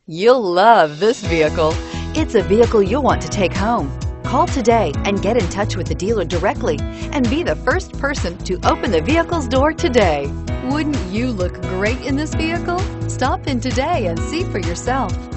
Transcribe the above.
You'll love this vehicle. It's a vehicle you'll want to take home. Call today and get in touch with the dealer directly and be the first person to open the vehicle's door today. Wouldn't you look great in this vehicle? Stop in today and see for yourself.